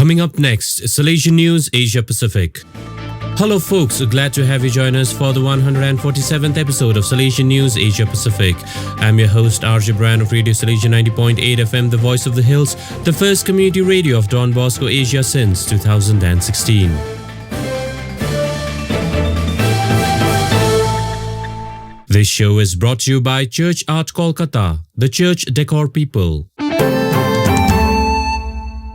Coming up next, Salesian News Asia Pacific. Hello folks, glad to have you join us for the 147th episode of Salesian News Asia Pacific. I'm your host RJ Brand of Radio Salesian 90.8 FM, the voice of the hills, the first community radio of Don Bosco Asia since 2016. This show is brought to you by Church Art Kolkata, the church decor people.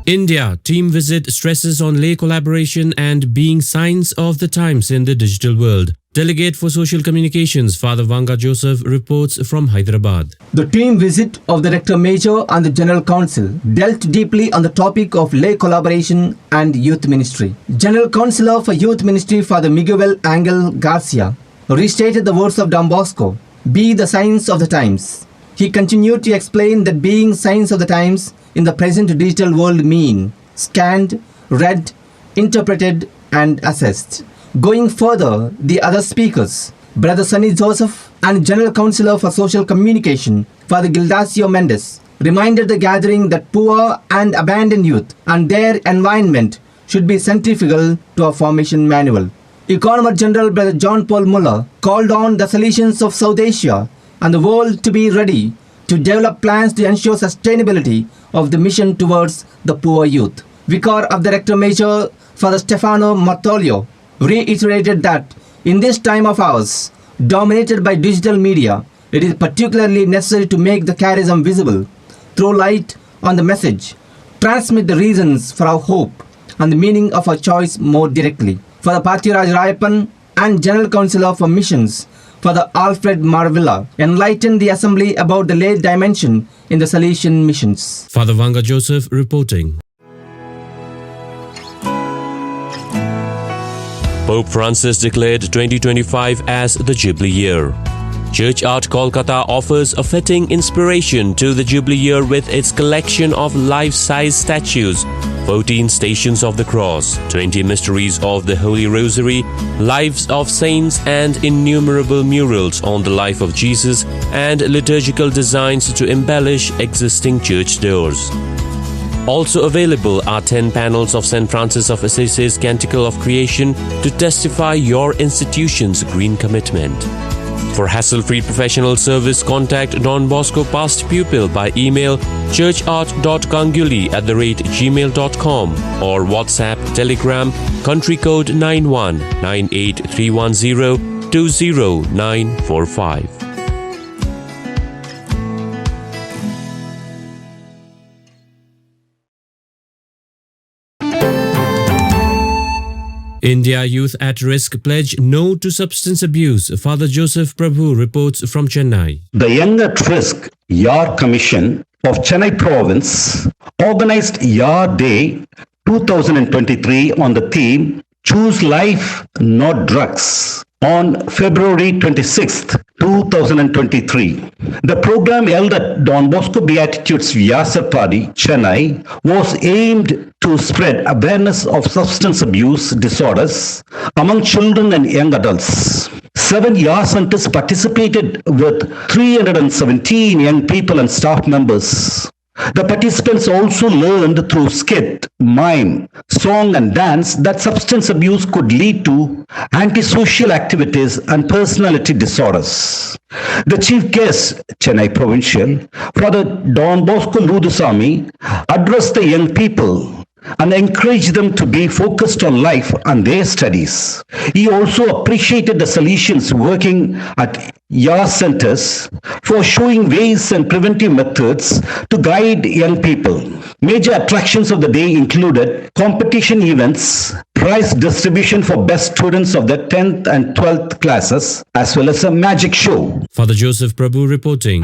India, team visit stresses on lay collaboration and being signs of the times in the digital world. Delegate for Social Communications, Father Vanga Joseph, reports from Hyderabad. The team visit of the Rector Major and the General Council dealt deeply on the topic of lay collaboration and youth ministry. General Councillor for Youth Ministry, Father Miguel Angel Garcia, restated the words of Don Bosco, "Be the signs of the times." He continued to explain that being signs of the times in the present digital world mean scanned, read, interpreted and assessed. Going further, the other speakers, Brother Sonny Joseph and General Councillor for Social Communication, Father Gildacio Mendes, reminded the gathering that poor and abandoned youth and their environment should be centrifugal to our formation manual. Economist General Brother John Paul Muller called on the Salesians of South Asia and the world to be ready to develop plans to ensure sustainability of the mission towards the poor youth. Vicar of the Rector Major, Father Stefano Martolio, reiterated that in this time of ours, dominated by digital media, it is particularly necessary to make the charism visible, throw light on the message, transmit the reasons for our hope and the meaning of our choice more directly. Father Pathiraj Rayapan and General Councillor for Missions, Father Alfred Marvilla, enlightened the assembly about the lay dimension in the Salesian missions. Father Vanga Joseph reporting. Pope Francis declared 2025 as the Jubilee Year. Church Art Kolkata offers a fitting inspiration to the Jubilee Year with its collection of life-size statues, 14 Stations of the Cross, 20 Mysteries of the Holy Rosary, Lives of Saints and innumerable murals on the life of Jesus and liturgical designs to embellish existing church doors. Also available are 10 panels of St. Francis of Assisi's Canticle of Creation to testify your institution's green commitment. For hassle-free professional service, contact Don Bosco past pupil by email churchart.ganguli@gmail.com or WhatsApp, Telegram, country code 919831020945. India Youth at Risk pledge no to substance abuse. Father Joseph Prabhu reports from Chennai. The Young at Risk Yar Commission of Chennai Province organized Yar Day 2023 on the theme Choose Life, Not Drugs on February 26th, 2023. The program held at Don Bosco Beatitudes Vyasarpadi, Chennai, was aimed to spread awareness of substance abuse disorders among children and young adults. 7 YAR centers participated with 317 young people and staff members. The participants also learned through skit, mime, song and dance that substance abuse could lead to antisocial activities and personality disorders. The chief guest, Chennai Provincial, Father Don Bosco Ludusamy, addressed the young people and encouraged them to be focused on life and their studies. He also appreciated the Salesians working at YAR centers for showing ways and preventive methods to guide young people. Major attractions of the day included competition events, prize distribution for best students of the 10th and 12th classes, as well as a magic show. Father Joseph Prabhu reporting.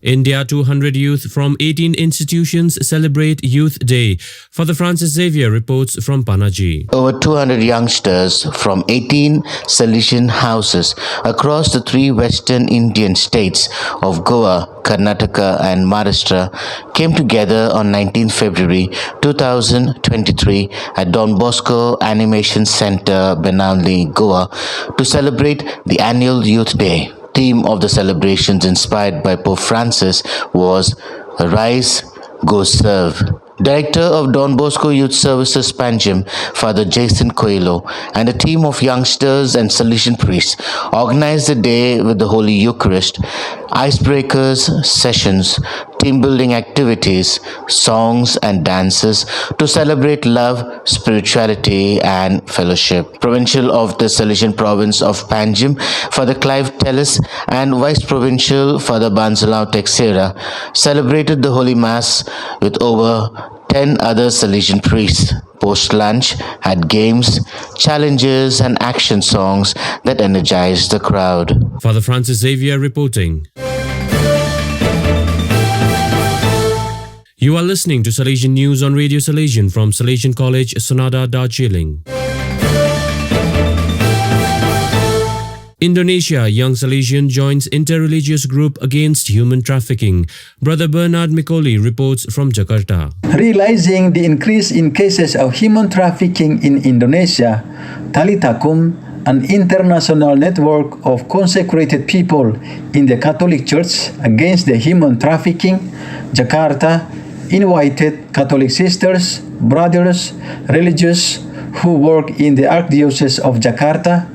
India 200 youth from 18 institutions celebrate Youth Day. Father Francis Xavier reports from Panaji. Over 200 youngsters from 18 Salesian houses across the 3 western Indian states of Goa, Karnataka and Maharashtra came together on 19 February 2023 at Don Bosco Animation Center, Benali, Goa to celebrate the annual Youth Day. Theme of the celebrations inspired by Pope Francis was Rise, Go Serve. Director of Don Bosco Youth Services Panjim, Father Jason Coelho, and a team of youngsters and Salesian priests organized the day with the Holy Eucharist, icebreakers, sessions, team building activities, songs and dances to celebrate love, spirituality and fellowship. Provincial of the Salesian province of Panjim, Father Clive Tellis, and Vice Provincial Father Bansalao Texera celebrated the Holy Mass with over 10 other Salesian priests. Post-lunch had games, challenges and action songs that energized the crowd. Father Francis Xavier reporting. You are listening to Salesian News on Radio Salesian from Salesian College, Sonada, Darjeeling. Indonesia, young Salesian joins interreligious group against human trafficking. Brother Bernard Mikoli reports from Jakarta. Realizing the increase in cases of human trafficking in Indonesia, Talitakum, an international network of consecrated people in the Catholic Church against the human trafficking, Jakarta, invited Catholic sisters, brothers, religious who work in the Archdiocese of Jakarta,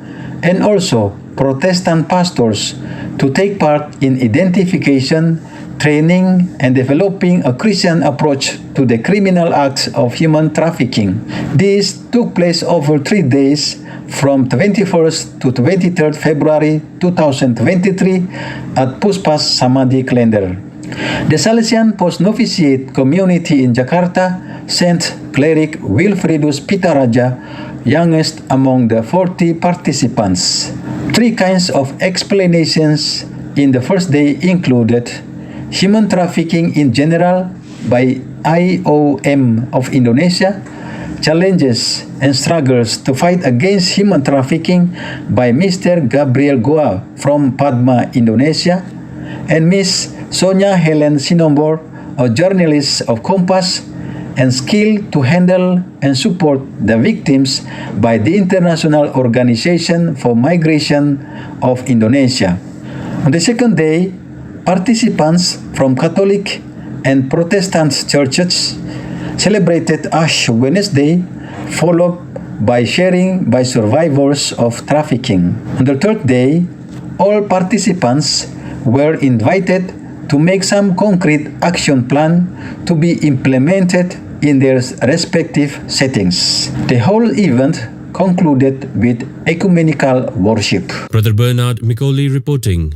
and also Protestant pastors to take part in identification, training, and developing a Christian approach to the criminal acts of human trafficking. This took place over 3 days from 21st to 23rd February 2023 at Puspas Samadhi Kalender. The Salesian post-novitiate community in Jakarta sent cleric Wilfridus Pitaraja, youngest among the 40 participants. 3 kinds of explanations in the first day included human trafficking in general by IOM of Indonesia, challenges and struggles to fight against human trafficking by Mr. Gabriel Goa from Padma, Indonesia, and Miss Sonia Helen Sinombor, a journalist of Kompas, and skilled to handle and support the victims by the International Organization for Migration of Indonesia. On the second day, participants from Catholic and Protestant churches celebrated Ash Wednesday, followed by sharing by survivors of trafficking. On the third day, all participants were invited to make some concrete action plan to be implemented in their respective settings. The whole event concluded with ecumenical worship. Brother Bernard Mikoli reporting.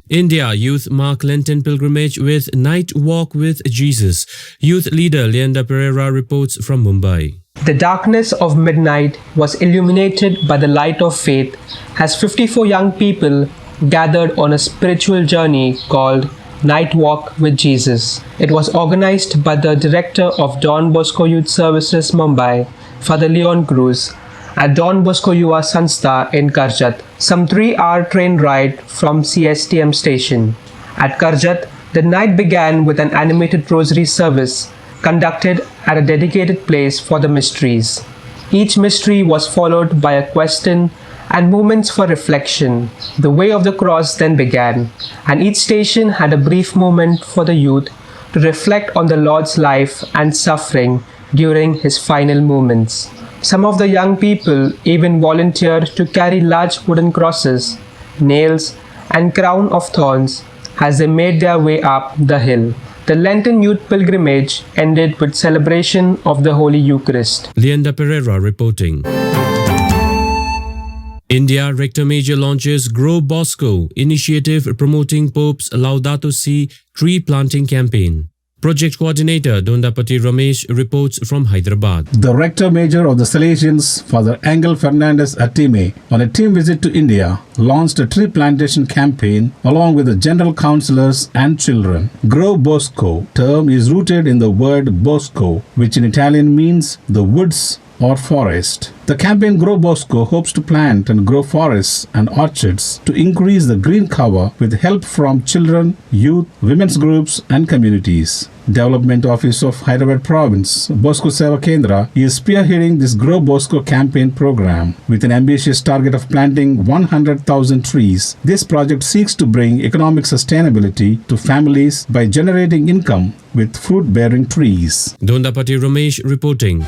India youth mark Lenten pilgrimage with night walk with Jesus. Youth leader Leander Pereira reports from Mumbai. The darkness of midnight was illuminated by the light of faith as 54 young people gathered on a spiritual journey called Night Walk with Jesus. It was organized by the Director of Don Bosco Youth Services Mumbai, Father Leon Cruz, at Don Bosco Yuva Sanstha in Karjat. Some 3-hour train ride from CSTM station. At Karjat, the night began with an animated rosary service conducted at a dedicated place for the mysteries. Each mystery was followed by a question and moments for reflection. The way of the cross then began, and each station had a brief moment for the youth to reflect on the Lord's life and suffering during his final moments. Some of the young people even volunteered to carry large wooden crosses, nails, and crown of thorns as they made their way up the hill. The Lenten youth pilgrimage ended with celebration of the Holy Eucharist. Leander Pereira reporting. India Rector Major launches Grow BOSCO initiative promoting Pope's Laudato Si tree planting campaign. Project Coordinator Dondapati Ramesh reports from Hyderabad. The Rector Major of the Salesians, Father Angel Fernandez Atime, on a team visit to India, launched a tree plantation campaign along with the general councillors and children. Grow BOSCO term is rooted in the word bosco, which in Italian means the woods or forest. The campaign Grow BOSCO hopes to plant and grow forests and orchards to increase the green cover with help from children, youth, women's groups and communities. Development Office of Hyderabad Province, BOSCO Seva Kendra, is spearheading this Grow BOSCO campaign program. With an ambitious target of planting 100,000 trees, this project seeks to bring economic sustainability to families by generating income with fruit-bearing trees. Dondapati Ramesh reporting.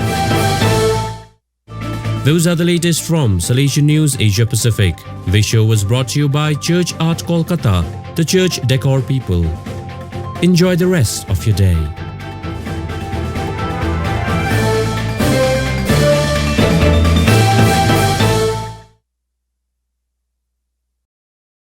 Those are the latest from Salesian News Asia Pacific. This show was brought to you by Church Art Kolkata, the church decor people. Enjoy the rest of your day.